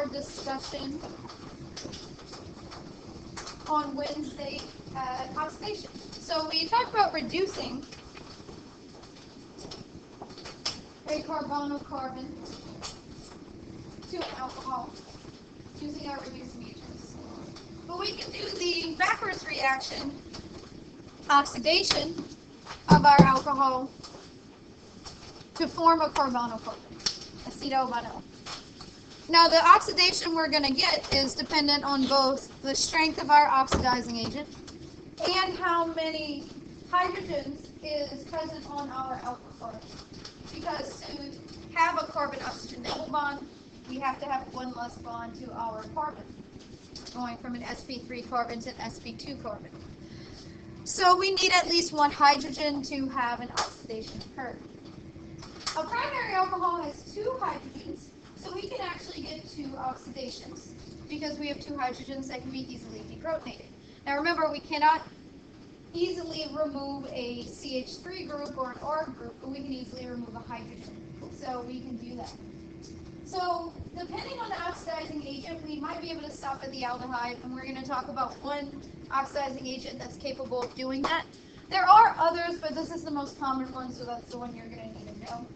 our discussion on Wednesday at oxidation. So we talked about reducing a carbonyl-carbon to an alcohol using our reducing agents. But we can do the backwards reaction, oxidation of our alcohol to form a carbonyl-carbon, aceto-vinyl. Now the oxidation we're going to get is dependent on both the strength of our oxidizing agent and how many hydrogens is present on our alcohol. Because to have a carbon-oxygen double bond, we have to have one less bond to our carbon, going from an sp3 carbon to an sp2 carbon. So we need at least one hydrogen to have an oxidation occur. A primary alcohol has two hydrogens, so we can actually get two oxidations because we have two hydrogens that can be easily deprotonated. Now remember, we cannot easily remove a CH3 group or an R group, but we can easily remove a hydrogen. So we can do that. So depending on the oxidizing agent, we might be able to stop at the aldehyde, and we're going to talk about one oxidizing agent that's capable of doing that. There are others, but this is the most common one, so that's the one you're going to need to know.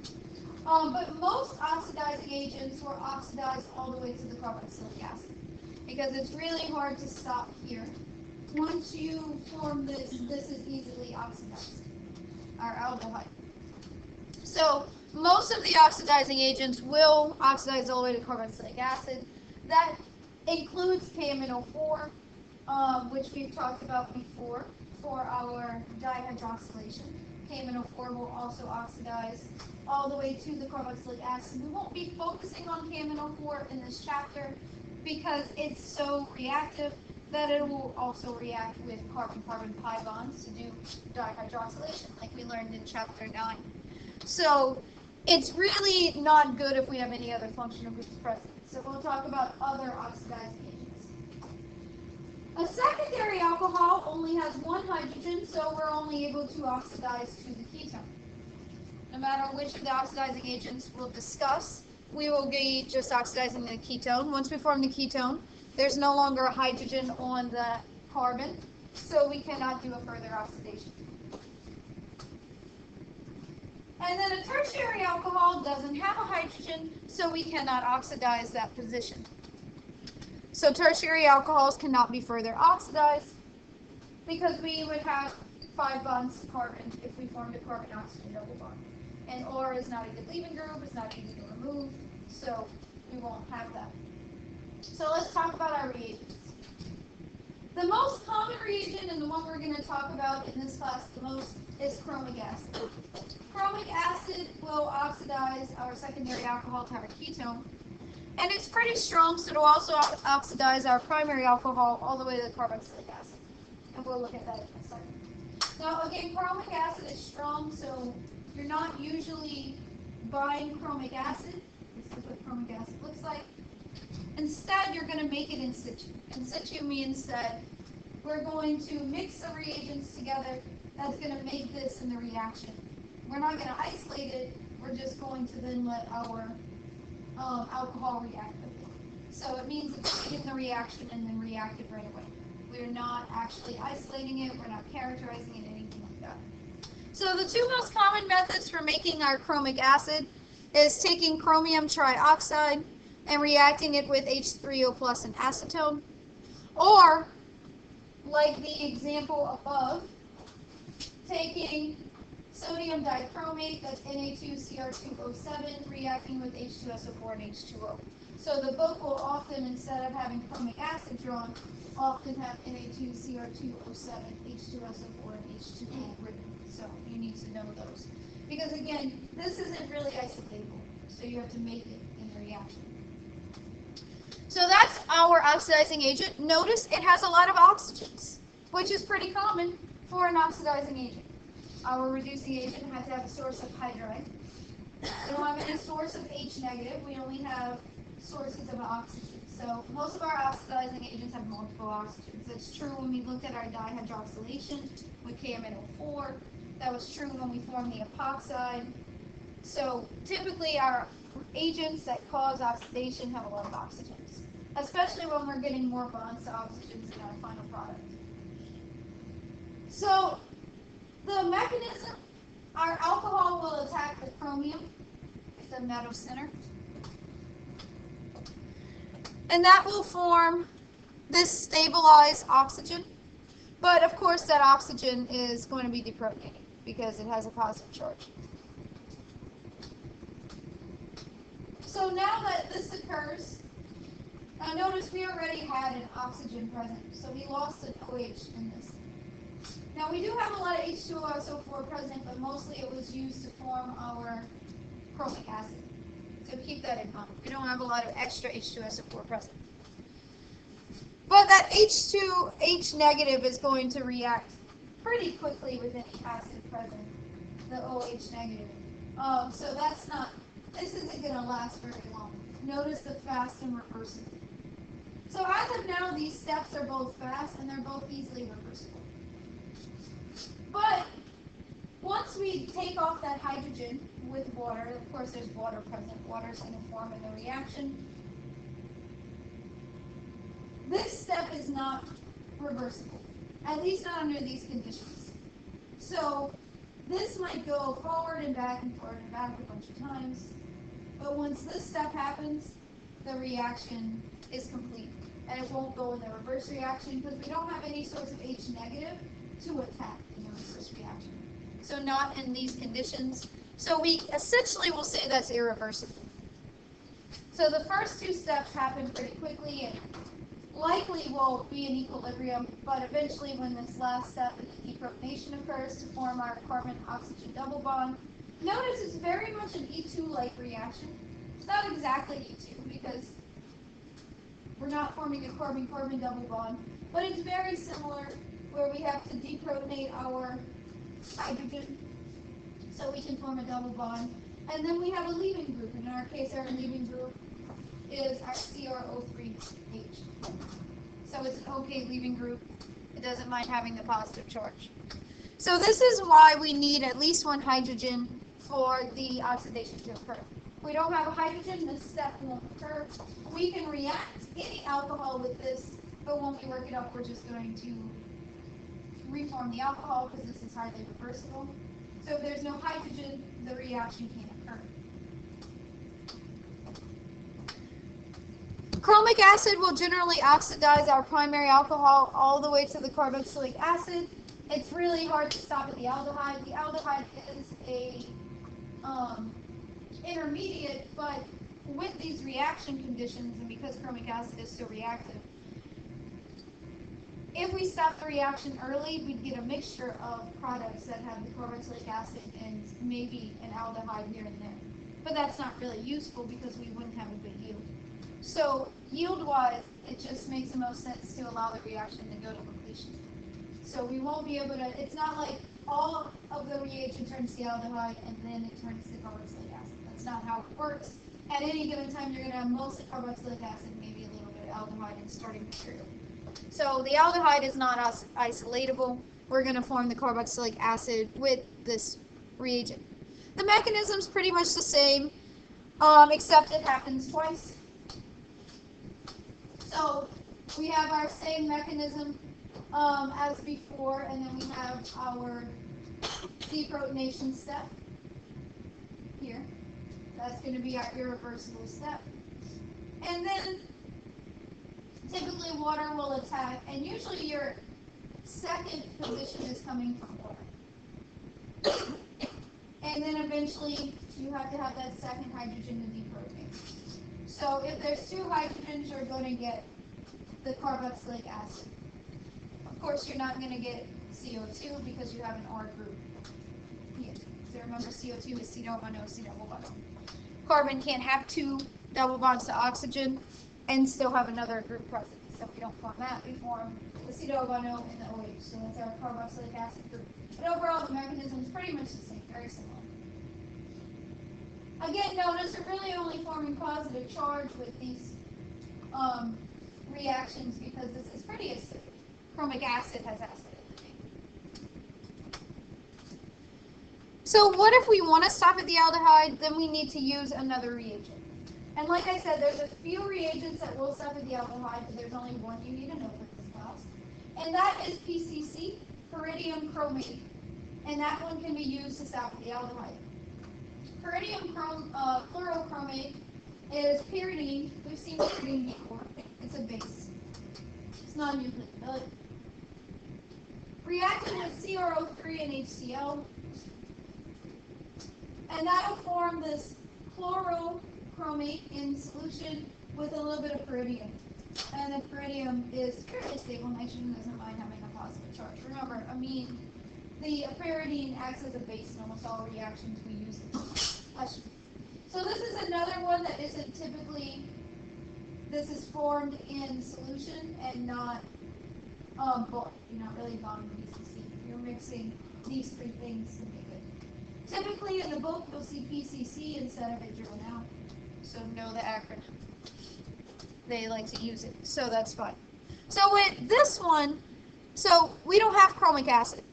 But most oxidizing agents will oxidize all the way to the carboxylic acid because it's really hard to stop here. Once you form this, this is easily oxidized, our aldehyde. So most of the oxidizing agents will oxidize all the way to carboxylic acid. That includes KMNO4, which we've talked about before for our dihydroxylation. KMNO4 will also oxidize all the way to the carboxylic acid. We won't be focusing on KMNO4 in this chapter because it's so reactive that it will also react with carbon-carbon pi bonds to do dihydroxylation, like we learned in chapter 9. So it's really not good if we have any other functional groups present. So we'll talk about other oxidizing agents. A secondary alcohol only has one hydrogen, so we're only able to oxidize to the ketone. No matter which of the oxidizing agents we'll discuss, we will be just oxidizing the ketone. Once we form the ketone, there's no longer a hydrogen on the carbon, so we cannot do a further oxidation. And then a tertiary alcohol doesn't have a hydrogen, so we cannot oxidize that position. So tertiary alcohols cannot be further oxidized because we would have 5 bonds to carbon if we formed a carbon-oxygen double bond. And R is not a good leaving group, it's not easy to remove, so we won't have that. So let's talk about our reagents. The most common reagent, and the one we're going to talk about in this class the most, is chromic acid. Chromic acid will oxidize our secondary alcohol to our ketone. And it's pretty strong, so it'll also oxidize our primary alcohol all the way to the carboxylic acid. And we'll look at that in a second. Now again, chromic acid is strong, so you're not usually buying chromic acid. This is what chromic acid looks like. Instead, you're going to make it in situ. In situ means that we're going to mix the reagents together. That's going to make this in the reaction. We're not going to isolate it. We're just going to then let our alcohol react with it. So it means it's in the reaction and then reacted right away. We're not actually isolating it. We're not characterizing it, anything like that. So the two most common methods for making our chromic acid is taking chromium trioxide and reacting it with H3O plus and acetone, or like the example above, taking sodium dichromate, that's Na2Cr2O7, reacting with H2SO4 and H2O. So the book will often, instead of having chromic acid drawn, often have Na2Cr2O7, H2SO4, and H2O written. So you need to know those. Because again, this isn't really isotable, so you have to make it in the reaction. So that's our oxidizing agent. Notice it has a lot of oxygens, which is pretty common for an oxidizing agent. Our reducing agent has to have a source of hydride. We don't have any source of H negative. We only have sources of oxygen. So most of our oxidizing agents have multiple oxygens. That's true when we looked at our dihydroxylation with KMNO4. That was true when we formed the epoxide. So typically our agents that cause oxidation have a lot of oxygens. especially when we're getting more bonds to oxygens in our final product. So the mechanism, our alcohol will attack the chromium, the metal center, and that will form this stabilized oxygen. But of course that oxygen is going to be deprotonated because it has a positive charge. So now that this occurs, now notice we already had an oxygen present, so we lost an OH in this. Now we do have a lot of H2SO4 present, but mostly it was used to form our chromic acid. So keep that in mind. We don't have a lot of extra H2SO4 present. But that H2H negative is going to react pretty quickly with any acid present, the OH negative. So this isn't going to last very long. Notice the fast and reversible. So as of now, these steps are both fast and they're both easily reversible. But once we take off that hydrogen with water, of course there's water present, water is going to form in the reaction. This step is not reversible, at least not under these conditions. So this might go forward and back and forward and back a bunch of times, but once this step happens, the reaction is complete, and it won't go in the reverse reaction because we don't have any source of H negative to attack in the reverse reaction. So not in these conditions. So we essentially will say that's irreversible. So the first two steps happen pretty quickly and likely will be in equilibrium, but eventually when this last step in the deprotonation occurs to form our carbon-oxygen double bond, notice it's very much an E2-like reaction. It's not exactly E2 because we're not forming a carbon-carbon double bond, but it's very similar where we have to deprotonate our hydrogen so we can form a double bond. And then we have a leaving group. In our case, our leaving group is our CrO3H. So it's an okay leaving group. It doesn't mind having the positive charge. So this is why we need at least one hydrogen for the oxidation to occur. If we don't have a hydrogen, this step won't occur. We can react any alcohol with this, but when we work it up, we're just going to reform the alcohol because this is highly reversible. So if there's no hydrogen, the reaction can't occur. Chromic acid will generally oxidize our primary alcohol all the way to the carboxylic acid. It's really hard to stop at the aldehyde. The aldehyde is a intermediate, but with these reaction conditions, and because chromic acid is so reactive, if we stop the reaction early, we'd get a mixture of products that have the carboxylic acid and maybe an aldehyde here and there. But that's not really useful because we wouldn't have a good yield. So yield-wise, it just makes the most sense to allow the reaction to go to completion. So we won't be able to, it's not like all of the reagent turns to aldehyde and then it turns to carboxylic acid. That's not how it works. At any given time, you're going to have mostly carboxylic acid, maybe a little bit of aldehyde in starting material. So the aldehyde is not isolatable. We're going to form the carboxylic acid with this reagent. The mechanism's pretty much the same, except it happens twice. So we have our same mechanism as before, and then we have our deprotonation step here. That's going to be our irreversible step. And then typically water will attack, and usually your second position is coming from water. And then eventually you have to have that second hydrogen to deprotonate. So if there's two hydrogens, you're going to get the carboxylic acid. Of course, you're not going to get CO2 because you have an R group here. So remember, CO2 is C double bond O, C double bond O. Carbon can't have two double bonds to oxygen and still have another group present. So we don't form that, we form the C double bond O and the OH. So that's our carboxylic acid group. But overall, the mechanism is pretty much the same, very similar. Again, notice we're really only forming positive charge with these reactions because this is pretty acidic. Chromic acid has acid in the name. So what if we want to stop at the aldehyde? Then we need to use another reagent. And like I said, there's a few reagents that will stop at the aldehyde, but there's only one you need to know for this class. And that is PCC, pyridium chromate. And that one can be used to stop at the aldehyde. Pyridium chlorochromate is pyridine. We've seen pyridine before. It's a base. It's non-nucleophilic. Reacting with CrO3 and HCl. And that'll form this chlorochromate in solution with a little bit of pyridium. And the pyridium is fairly stable. Nitrogen doesn't mind having a positive charge. Remember, amine, the pyridine acts as a base in almost all reactions we use. So this is another one that isn't typically, this is formed in solution and not bulk. You're not really bonding PCC. You're mixing these three things to make it. Typically in the book you'll see PCC instead of it driven out. So know the acronym. They like to use it, so that's fine. So with this one, so we don't have chromic acid.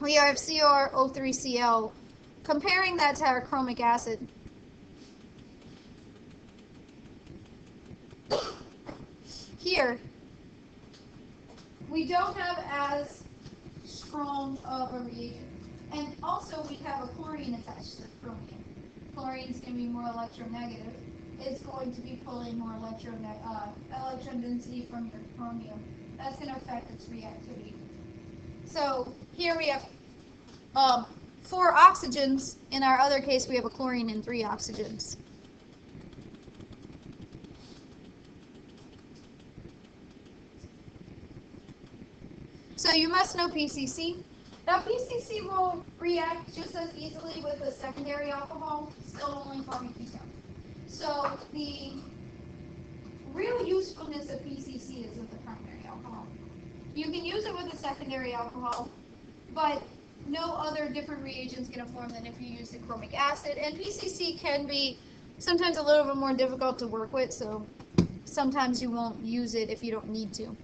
We have CrO3Cl. Comparing that to our chromic acid, here we don't have as strong of a reagent. And also we have a chlorine attached to the chromium. Chlorine is going to be more electronegative. It's going to be pulling more electron density from your chromium. That's going to affect its reactivity. So here we have 4 oxygens. In our other case, we have a chlorine and 3 oxygens. So you must know PCC. Now PCC will react just as easily with a secondary alcohol, still only forming ketone. So the real usefulness of PCC is with the primary alcohol. You can use it with a secondary alcohol, but no other different reagent's going to form than if you use the chromic acid. And PCC can be sometimes a little bit more difficult to work with, so sometimes you won't use it if you don't need to.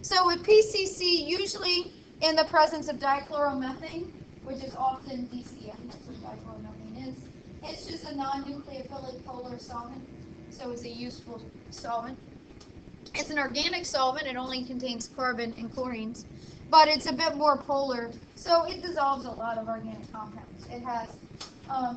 So with PCC, usually in the presence of dichloromethane, which is often DCM, that's what dichloromethane is, it's just a non-nucleophilic polar solvent, so it's a useful solvent. It's an organic solvent, it only contains carbon and chlorines, but it's a bit more polar, so it dissolves a lot of organic compounds. It has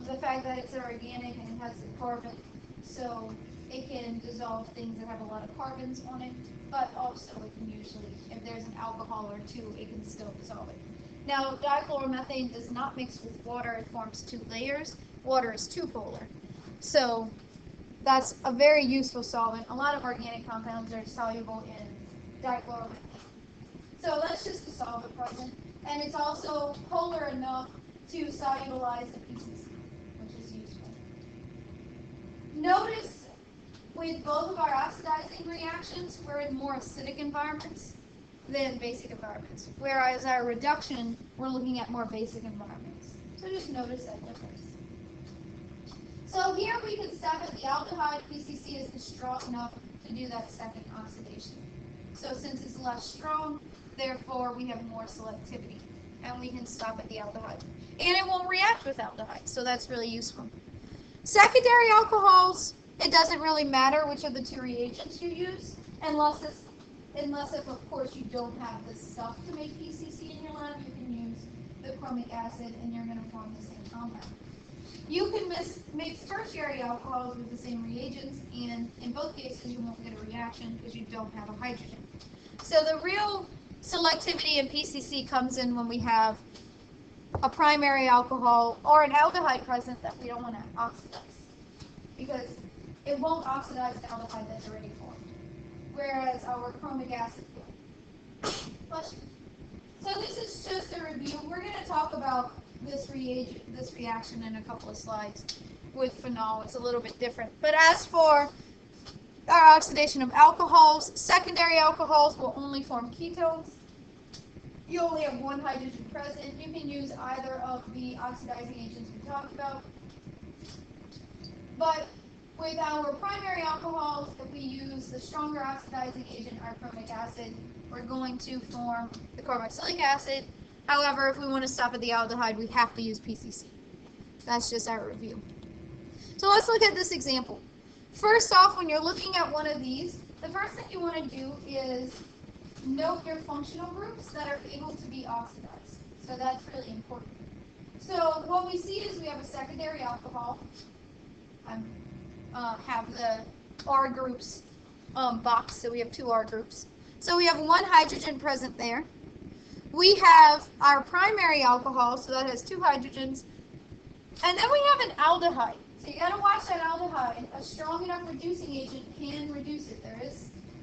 the fact that it's organic and it has the carbon, so it can dissolve things that have a lot of carbons on it, but also it can usually, if there's an alcohol or two, it can still dissolve it. Now, dichloromethane does not mix with water, it forms 2 layers. Water is 2 polar. So that's a very useful solvent. A lot of organic compounds are soluble in dichloromethane. So that's just the solvent present. And it's also polar enough to solubilize the PCC, which is useful. Notice with both of our oxidizing reactions, we're in more acidic environments than basic environments. Whereas our reduction, we're looking at more basic environments. So just notice that difference. So here we can stop at the aldehyde. PCC is strong enough to do that second oxidation. So since it's less strong, therefore we have more selectivity. And we can stop at the aldehyde. And it won't react with aldehyde, so that's really useful. Secondary alcohols, it doesn't really matter which of the 2 reagents you use, unless if of course you don't have the stuff to make PCC in your lab, you can use the chromic acid and you're going to form the same compound. You can mix tertiary alcohols with the same reagents, and in both cases you won't get a reaction because you don't have a hydrogen. So the real selectivity in PCC comes in when we have a primary alcohol or an aldehyde present that we don't want to oxidize, because it won't oxidize the aldehyde that's already formed, whereas our chromic acid will. So this is just a review. We're going to talk about this reaction in a couple of slides with phenol. It's a little bit different. But as for our oxidation of alcohols, secondary alcohols will only form ketones. You only have 1 hydrogen present. You can use either of the oxidizing agents we talked about. But with our primary alcohols, if we use the stronger oxidizing agent, our chromic acid, we're going to form the carboxylic acid. However, if we want to stop at the aldehyde, we have to use PCC. That's just our review. So let's look at this example. First off, when you're looking at one of these, the first thing you want to do is note your functional groups that are able to be oxidized. So that's really important. So what we see is we have a secondary alcohol. I have the R groups box, so we have 2 R groups. So we have 1 hydrogen present there. We have our primary alcohol, so that has 2 hydrogens. And then we have an aldehyde. So you gotta watch that aldehyde. A strong enough reducing agent can reduce it.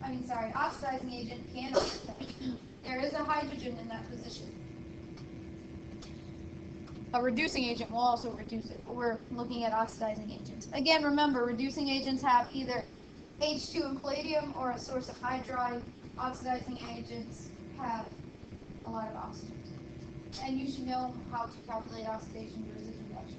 Oxidizing agent can oxidize. There is a hydrogen in that position. A reducing agent will also reduce it, but we're looking at oxidizing agents. Again, remember, reducing agents have either H2 and palladium or a source of hydride. Oxidizing agents have a lot of oxygen. And you should know how to calculate oxidation versus reduction.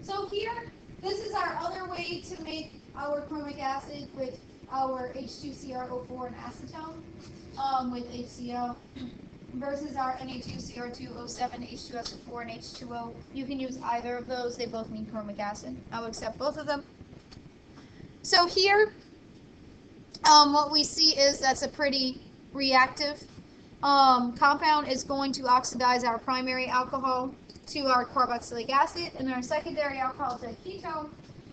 So here, this is our other way to make our chromic acid with our H2CrO4 and acetone with HCl versus our Na2Cr2O7, H2SO4, and H2O. You can use either of those. They both mean chromic acid. I'll accept both of them. So here, what we see is that's a pretty reactive compound. Is going to oxidize our primary alcohol to our carboxylic acid, and our secondary alcohol to a ketone.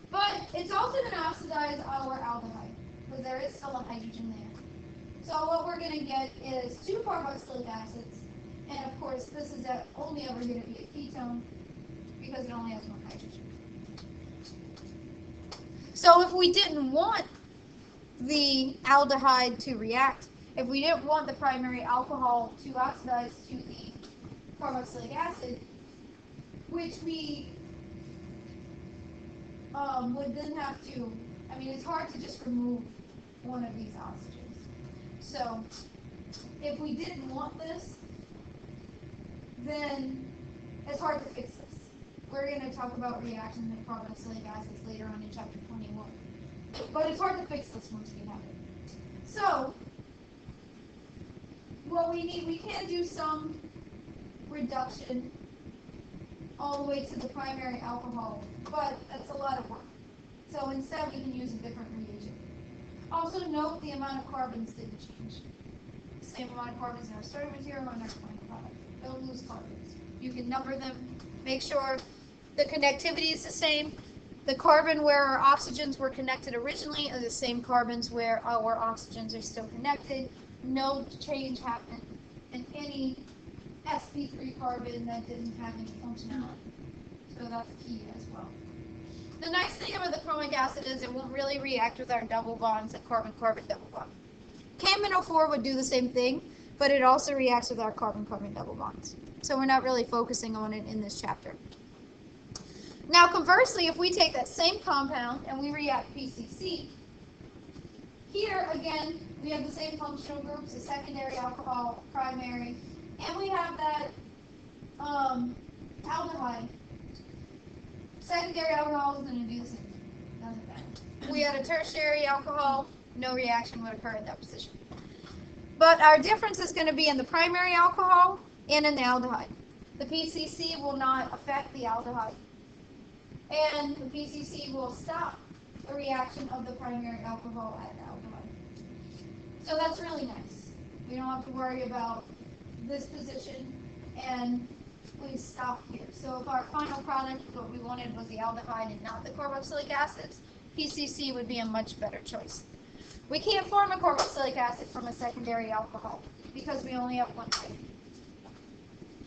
But it's also going to oxidize our aldehyde, because there is still a hydrogen there. So what we're going to get is 2 carboxylic acids, and of course this is only ever going to be a ketone, because it only has 1 hydrogen. So if we didn't want the aldehyde to react, if we didn't want the primary alcohol to oxidize to the carboxylic acid, which we would then have to, it's hard to just remove one of these oxygens. So if we didn't want this, then it's hard to fix this. We're going to talk about reactions with carboxylic acids later on in chapter 21. But it's hard to fix this once we have it. So what we can do some reduction all the way to the primary alcohol, but that's a lot of work. So instead we can use a different reagent. Also note the amount of carbons didn't change. Same amount of carbons in our starting material and our final product. Don't lose carbons. You can number them, make sure the connectivity is the same. The carbon where our oxygens were connected originally are the same carbons where our oxygens are still connected. No change happened in any sp3 carbon that didn't have any functionality. So that's key as well. The nice thing about the chromic acid is it won't really react with our double bonds, the carbon-carbon double bond. CaMnO4 would do the same thing, but it also reacts with our carbon-carbon double bonds. So we're not really focusing on it in this chapter. Now conversely, if we take that same compound and we react PCC, here again we have the same functional groups, a secondary alcohol, primary, and we have that aldehyde. Secondary alcohol is going to do the same thing. Doesn't matter. We had a tertiary alcohol, no reaction would occur in that position. But our difference is going to be in the primary alcohol and in the aldehyde. The PCC will not affect the aldehyde. And the PCC will stop the reaction of the primary alcohol at the aldehyde. So that's really nice. We don't have to worry about this position, and we stop here. So if our final product, what we wanted was the aldehyde and not the carboxylic acids, PCC would be a much better choice. We can't form a carboxylic acid from a secondary alcohol because we only have 1 type.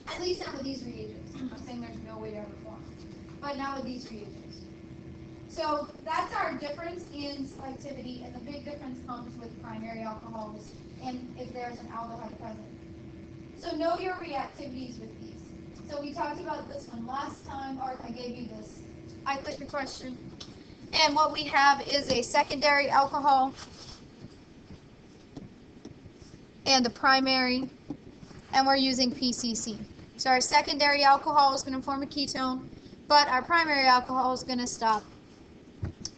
At least not with these reagents. I'm not saying there's no way to ever form, but not with these reagents. So that's our difference in selectivity, and the big difference comes with primary alcohols and if there's an aldehyde present. So know your reactivities with these. So we talked about this one last time, or I gave you this. I clicked the question. And what we have is a secondary alcohol and the primary, and we're using PCC. So our secondary alcohol is going to form a ketone, but our primary alcohol is going to stop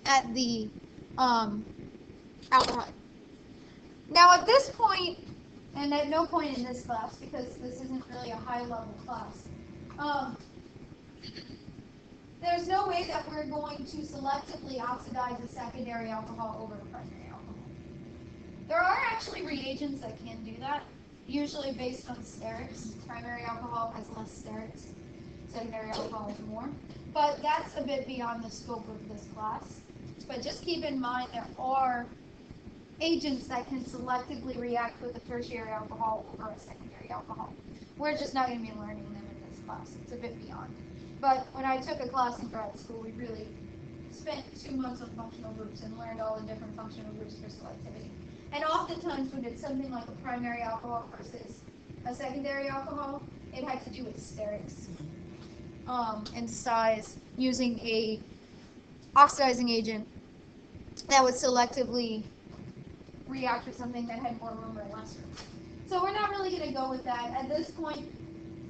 at the aldehyde. Now at this point, and at no point in this class, because this isn't really a high-level class, there's no way that we're going to selectively oxidize a secondary alcohol over a primary alcohol. There are actually reagents that can do that, usually based on sterics. Primary alcohol has less sterics, secondary alcohol has more. But that's a bit beyond the scope of this class. But just keep in mind there are agents that can selectively react with a tertiary alcohol or a secondary alcohol. We're just not going to be learning them in this class. It's a bit beyond. But when I took a class in grad school, we really spent 2 months on functional groups and learned all the different functional groups for selectivity. And oftentimes when it's something like a primary alcohol versus a secondary alcohol, it had to do with sterics and size, using a oxidizing agent that would selectively react with something that had more room or less room. So we're not really going to go with that. At this point,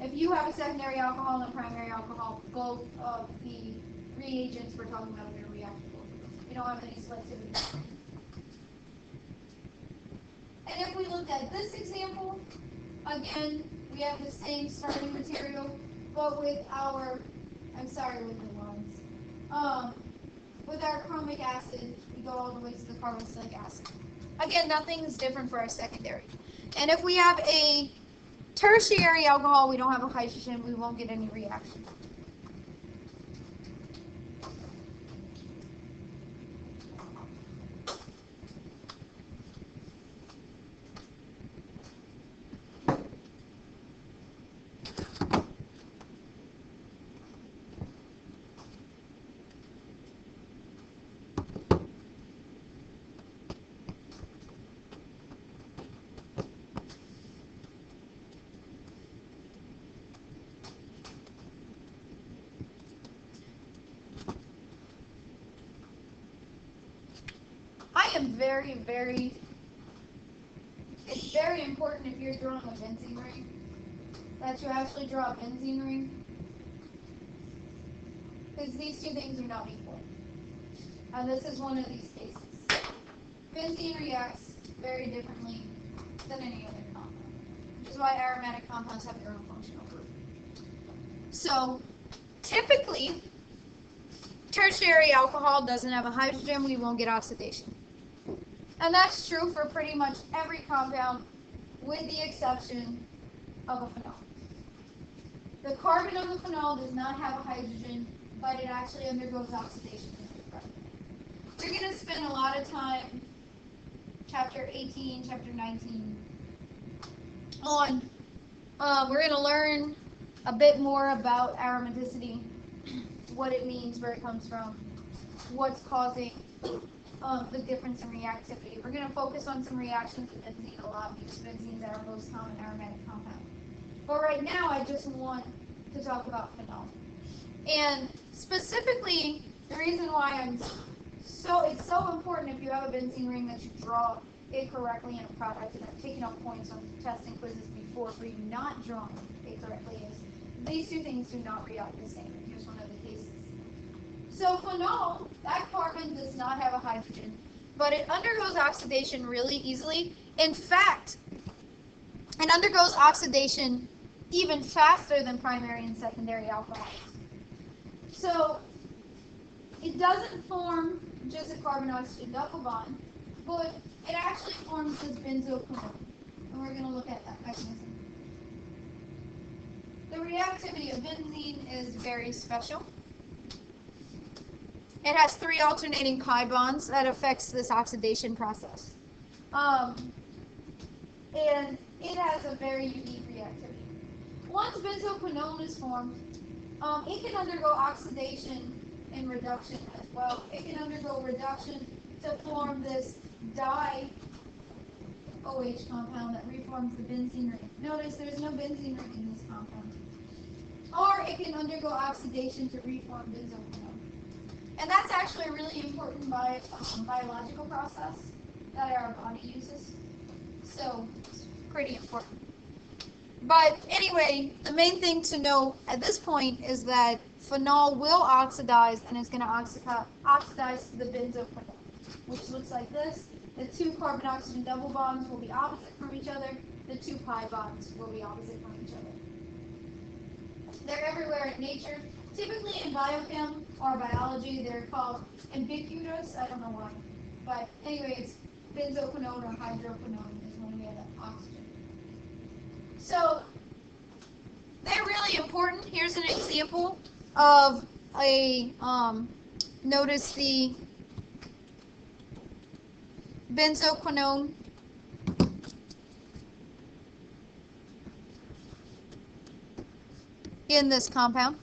if you have a secondary alcohol and a primary alcohol, both of the reagents we're talking about are going to react with both of those. We don't have any selectivity. And if we look at this example, again, we have the same starting material, but with our, with my lines. With our chromic acid, we go all the way to the carboxylic acid. Again, nothing's different for our secondary. And if we have a tertiary alcohol, we don't have a hydrogen, we won't get any reaction. It's very important if you're drawing a benzene ring that you actually draw a benzene ring, because these two things are not equal. And this is one of these cases. Benzene reacts very differently than any other compound, which is why aromatic compounds have their own functional group. So typically, tertiary alcohol doesn't have a hydrogen, we won't get oxidation. And that's true for pretty much every compound, with the exception of a phenol. The carbon of the phenol does not have a hydrogen, but it actually undergoes oxidation. We're going to spend a lot of time, chapter 18, chapter 19, on, we're going to learn a bit more about aromaticity, what it means, where it comes from, what's causing the difference in reactivity. We're going to focus on some reactions with benzene a lot because benzenes are our most common aromatic compound. But right now, I just want to talk about phenol. And specifically, the reason why it's so important if you have a benzene ring that you draw it correctly in a product, and I've taken up points on testing quizzes before for you not drawing it correctly, is these two things do not react the same. Here's one of the cases. So phenol, that carbon does not have a hydrogen, but it undergoes oxidation really easily. In fact, it undergoes oxidation even faster than primary and secondary alcohols. So it doesn't form just a carbon-oxygen double bond, but it actually forms this benzoquinone, and we're going to look at that mechanism. The reactivity of benzene is very special. It has 3 alternating pi bonds that affects this oxidation process. And it has a very unique reactivity. Once benzoquinone is formed, it can undergo oxidation and reduction as well. It can undergo reduction to form this di-OH compound that reforms the benzene ring. Notice there's no benzene ring in this compound. Or it can undergo oxidation to reform benzoquinone. And that's actually a really important biological process that our body uses. So it's pretty important. But anyway, the main thing to know at this point is that phenol will oxidize, and it's going to oxidize to the benzoquinone, which looks like this. The 2 carbon-oxygen double bonds will be opposite from each other. The 2 pi bonds will be opposite from each other. They're everywhere in nature. Typically in biochem or biology, they're called ubiquitous. I don't know why. But anyway, it's benzoquinone or hydroquinone is when we have that oxygen. So they're really important. Here's an example of a, notice the benzoquinone in this compound.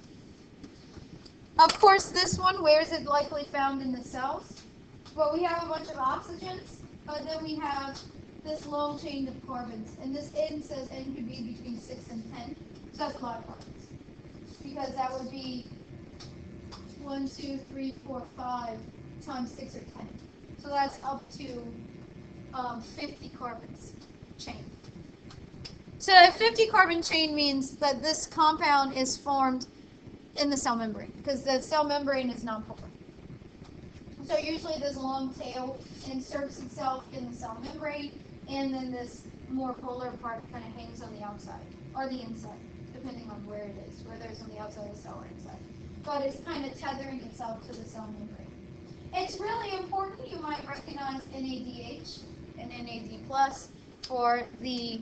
Of course, this one, where is it likely found in the cells? Well, we have a bunch of oxygens, but then we have this long chain of carbons. And this N says N could be between 6 and 10. So that's a lot of carbons. Because that would be 1, 2, 3, 4, 5 times 6 or 10. So that's up to 50 carbons chain. So a 50 carbon chain means that this compound is formed in the cell membrane, because the cell membrane is nonpolar. So usually this long tail inserts itself in the cell membrane, and then this more polar part kind of hangs on the outside, or the inside, depending on where it is, whether it's on the outside of the cell or inside. But it's kind of tethering itself to the cell membrane. It's really important. You might recognize NADH and NAD+ for the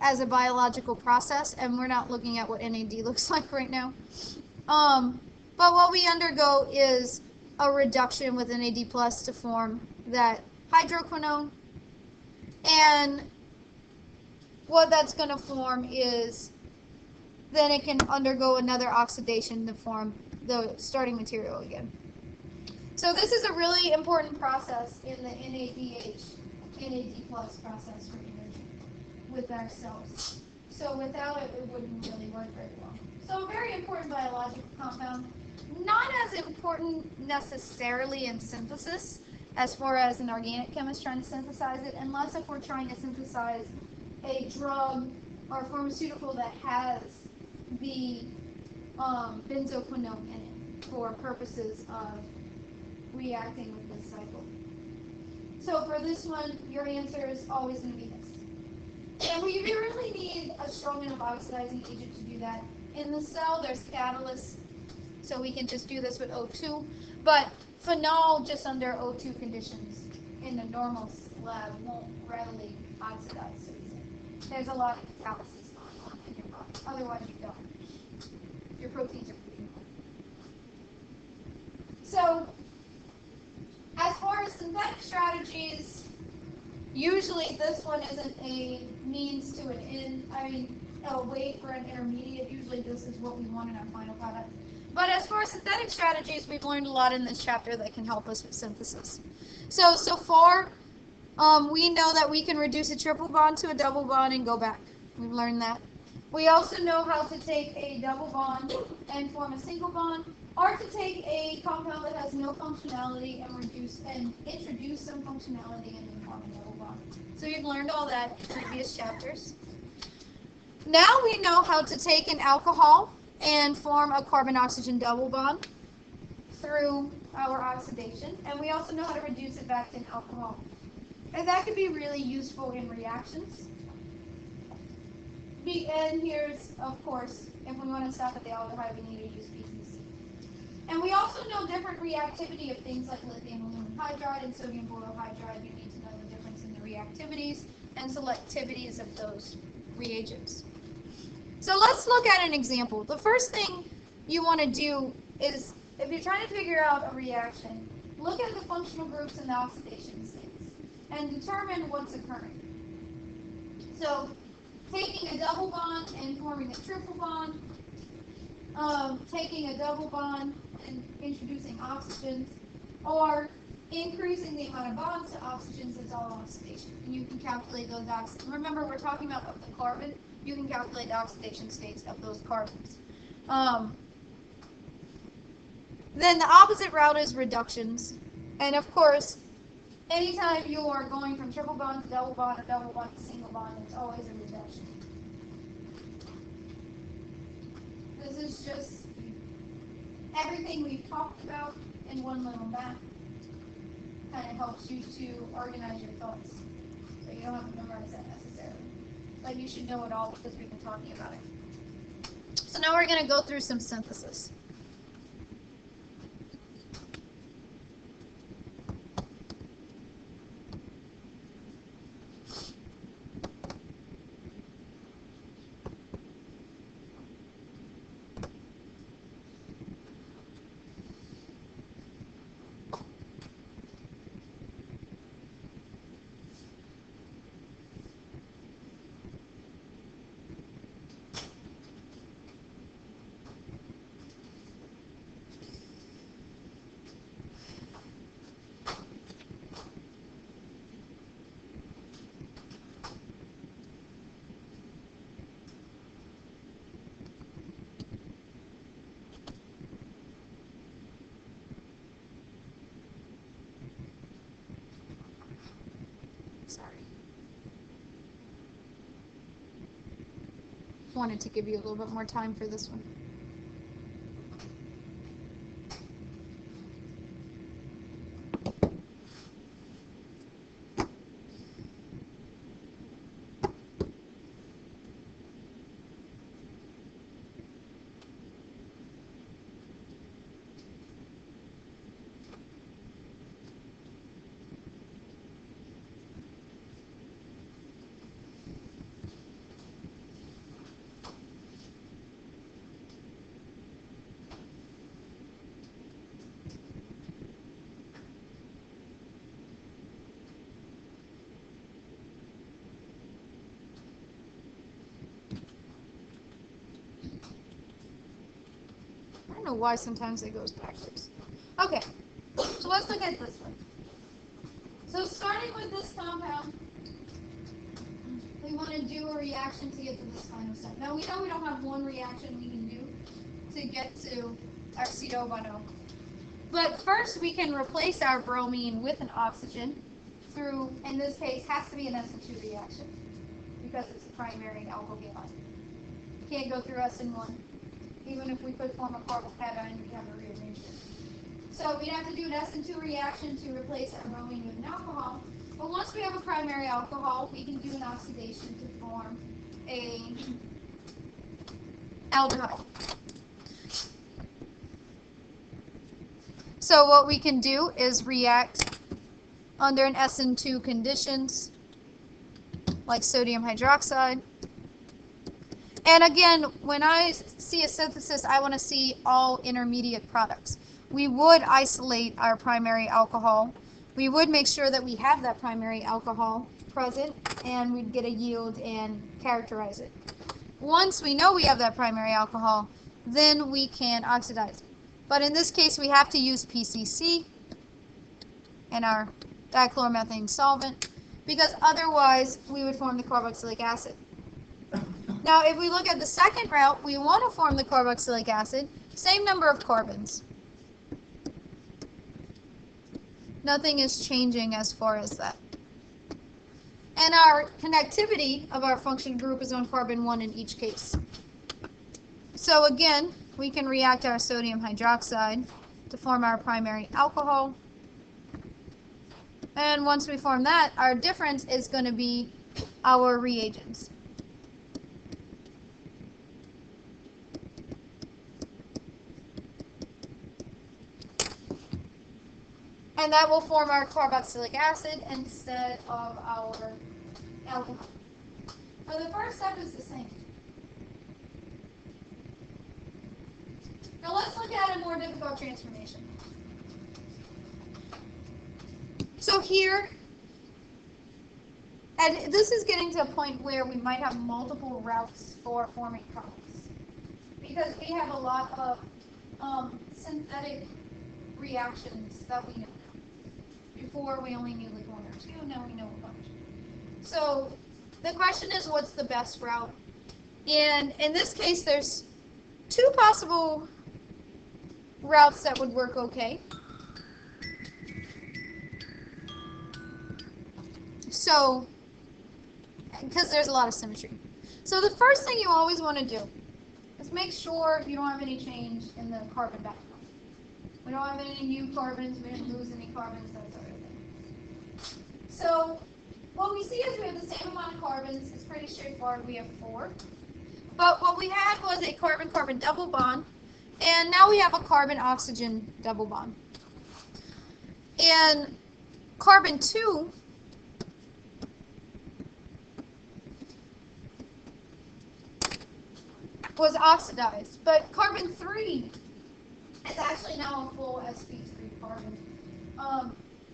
as a biological process, and we're not looking at what NAD looks like right now. But what we undergo is a reduction with NAD+ to form that hydroquinone, and what that's going to form is then it can undergo another oxidation to form the starting material again. So this is a really important process in the NAD+ process for energy with our cells. So without it, it wouldn't really work very well. So a very important biological compound. Not as important necessarily in synthesis as far as an organic chemist trying to synthesize it, unless if we're trying to synthesize a drug or a pharmaceutical that has the benzoquinone in it for purposes of reacting with this cycle. So for this one, your answer is always going to be this. And we really need a strong enough oxidizing agent to do that. In the cell, there's catalysts, so we can just do this with O2. But phenol, just under O2 conditions in the normal lab, won't readily oxidize so easily. There's a lot of catalysis in your body. Otherwise, you don't. Your proteins are pretty. So, as far as synthetic strategies, usually this one isn't a means to an end. I mean, a way for an intermediate. Usually this is what we want in our final product. But as far as synthetic strategies, we've learned a lot in this chapter that can help us with synthesis. So far, we know that we can reduce a triple bond to a double bond and go back. We've learned that. We also know how to take a double bond and form a single bond, or to take a compound that has no functionality and introduce some functionality and then form a double bond. So you've learned all that in previous chapters. Now we know how to take an alcohol and form a carbon-oxygen double bond through our oxidation, and we also know how to reduce it back to an alcohol. And that could be really useful in reactions. And here's, of course, if we want to stop at the aldehyde, we need to use PCC. And we also know different reactivity of things like lithium aluminum hydride and sodium borohydride. You need to know the difference in the reactivities and selectivities of those reagents. So let's look at an example. The first thing you want to do is, if you're trying to figure out a reaction, look at the functional groups and the oxidation states and determine what's occurring. So taking a double bond and forming a triple bond, taking a double bond and introducing oxygens, or increasing the amount of bonds to oxygens is all oxidation. And you can calculate those oxygens. Remember, we're talking about the carbon. You can calculate the oxidation states of those carbons. Then the opposite route is reductions. And of course, anytime you are going from triple bond to double bond to single bond, it's always a reduction. This is just everything we've talked about in one little map. Kind of helps you to organize your thoughts. So you don't have to memorize that necessarily. But you should know it all because we've been talking about it. So now we're going to go through some synthesis. Sorry. Wanted to give you a little bit more time for this one. I don't know why sometimes it goes backwards. Okay, so let's look at this one. So starting with this compound, we want to do a reaction to get to this final step. Now we know we don't have one reaction we can do to get to our aceto-O. But first we can replace our bromine with an oxygen through, in this case, has to be an SN2 reaction because it's a primary alkyl halide. Can't go through SN1. Even if we could form a carbocation, we'd have a rearrangement. So we'd have to do an SN2 reaction to replace our bromine with an alcohol. But once we have a primary alcohol, we can do an oxidation to form a aldehyde. So what we can do is react under an SN2 conditions, like sodium hydroxide. And again, when I see a synthesis, I want to see all intermediate products. We would isolate our primary alcohol. We would make sure that we have that primary alcohol present, and we'd get a yield and characterize it. Once we know we have that primary alcohol, then we can oxidize it. But in this case, we have to use PCC and our dichloromethane solvent, because otherwise we would form the carboxylic acid. Now, if we look at the second route, we want to form the carboxylic acid, same number of carbons. Nothing is changing as far as that. And our connectivity of our function group is on carbon 1 in each case. So again, we can react our sodium hydroxide to form our primary alcohol. And once we form that, our difference is going to be our reagents. And that will form our carboxylic acid instead of our alcohol. Now the first step is the same. Now let's look at a more difficult transformation. So here, and this is getting to a point where we might have multiple routes for forming products, because we have a lot of synthetic reactions that we know. Before we only knew like 1 or 2, now we know a bunch. So the question is, what's the best route? And in this case, there's 2 possible routes that would work okay. So, because there's a lot of symmetry. So the first thing you always want to do is make sure you don't have any change in the carbon backbone. We don't have any new carbons, we didn't lose any carbons, that sort of thing. So what we see is we have the same amount of carbons. It's pretty straightforward. We have 4. But what we had was a carbon-carbon double bond, and now we have a carbon-oxygen double bond. And carbon 2 was oxidized, but carbon 3 is actually now a full sp3 carbon.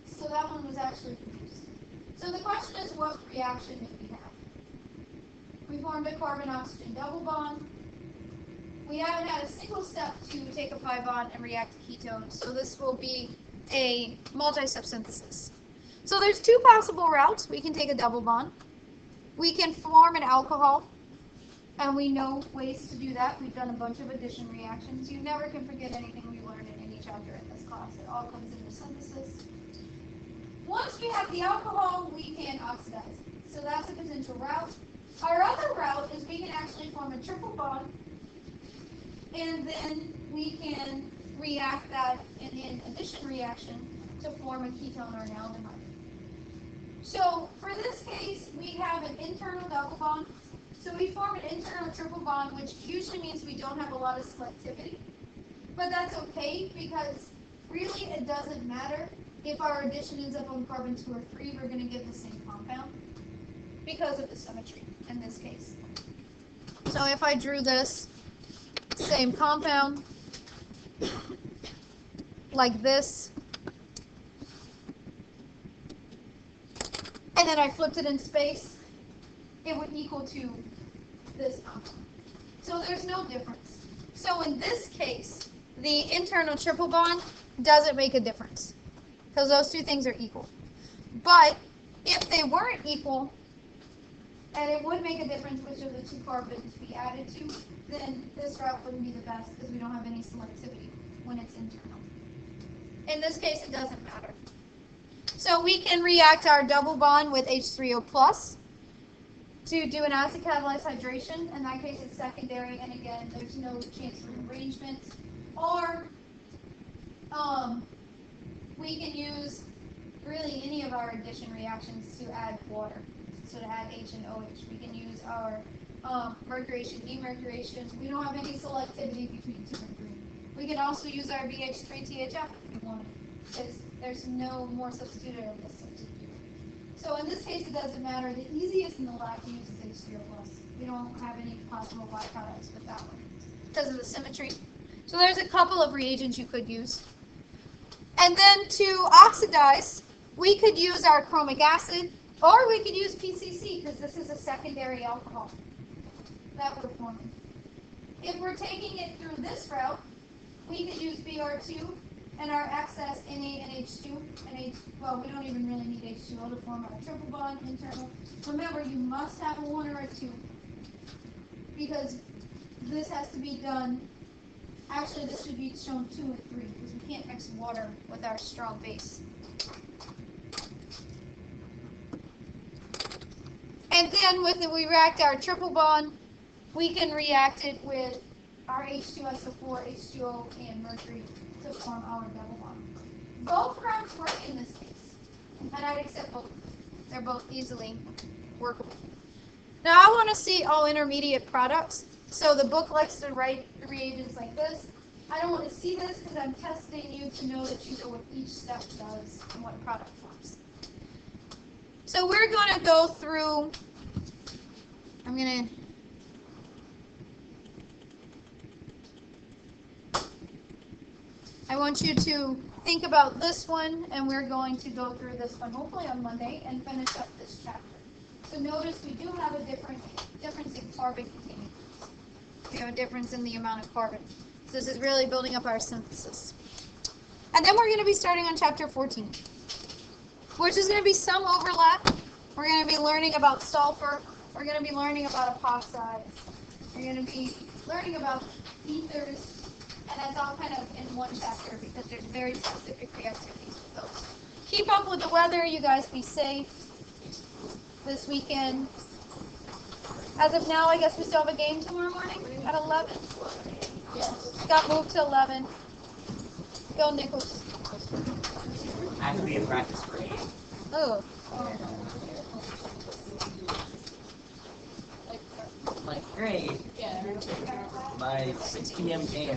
So that one was actually produced. So the question is, what reaction did we have? We formed a carbon-oxygen double bond. We haven't had a single step to take a pi bond and react to ketones, so this will be a multi-step synthesis. So there's two possible routes. We can take a double bond. We can form an alcohol, and we know ways to do that. We've done a bunch of addition reactions. You never can forget anything we learned in any chapter in this class. It all comes into synthesis. Once we have the alcohol, we can oxidize it. So that's a potential route. Our other route is we can actually form a triple bond, and then we can react that in an addition reaction to form a ketone or an aldehyde. So for this case, we have an internal double bond. So we form an internal triple bond, which usually means we don't have a lot of selectivity. But that's okay, because really it doesn't matter. If our addition ends up on carbon 2 or 3, we're going to get the same compound because of the symmetry in this case. So if I drew this same compound like this, and then I flipped it in space, it would equal to this compound. So there's no difference. So in this case, the internal triple bond doesn't make a difference because those two things are equal. But if they weren't equal, and it would make a difference which of the two carbons we added to, then this route wouldn't be the best because we don't have any selectivity when it's internal. In this case, it doesn't matter. So we can react our double bond with H3O plus to do an acid catalyzed hydration. In that case, it's secondary, and again, there's no chance for arrangement. Or we can use really any of our addition reactions to add water. So to add H and OH, we can use our mercuration, demercuration. We don't have any selectivity between 2 and 3. We can also use our BH3THF if we want, because there's no more substituted in this substitute. So in this case, it doesn't matter. The easiest and the last to use is H3O+. We don't have any possible byproducts with that one because of the symmetry. So there's a couple of reagents you could use. And then to oxidize, we could use our chromic acid, or we could use PCC because this is a secondary alcohol that we're forming. If we're taking it through this route, we could use Br2 and our excess Na and H2 and well, we don't even really need H2O to form our triple bond internal. Remember, you must have a 1 or a 2 because this has to be done. Actually, this should be shown 2 and 3 because we can't mix water with our strong base. And then with it, we react our triple bond. We can react it with our H2SO4, H2O, and mercury to form our double bond. Both routes work in this case, and I'd accept both. They're both easily workable. Now I want to see all intermediate products. So the book likes to write reagents like this. I don't want to see this because I'm testing you to know that you know what each step does and what product forms. So we're going to go through, I want you to think about this one, and we're going to go through this one hopefully on Monday and finish up this chapter. So notice we do have a difference in carbon containing. We have a difference in the amount of carbon. So this is really building up our synthesis. And then we're going to be starting on chapter 14, which is going to be some overlap. We're going to be learning about sulfur. We're going to be learning about epoxides. We're going to be learning about ethers. And that's all kind of in one chapter because there's very specific reactivities with those. Keep up with the weather. You guys be safe this weekend. As of now, I guess we still have a game tomorrow morning at 11. Yes. Got moved to 11. Go, Nichols. I have to be in practice for 8. Oh. Like grade. Yeah. My 6 p.m. game.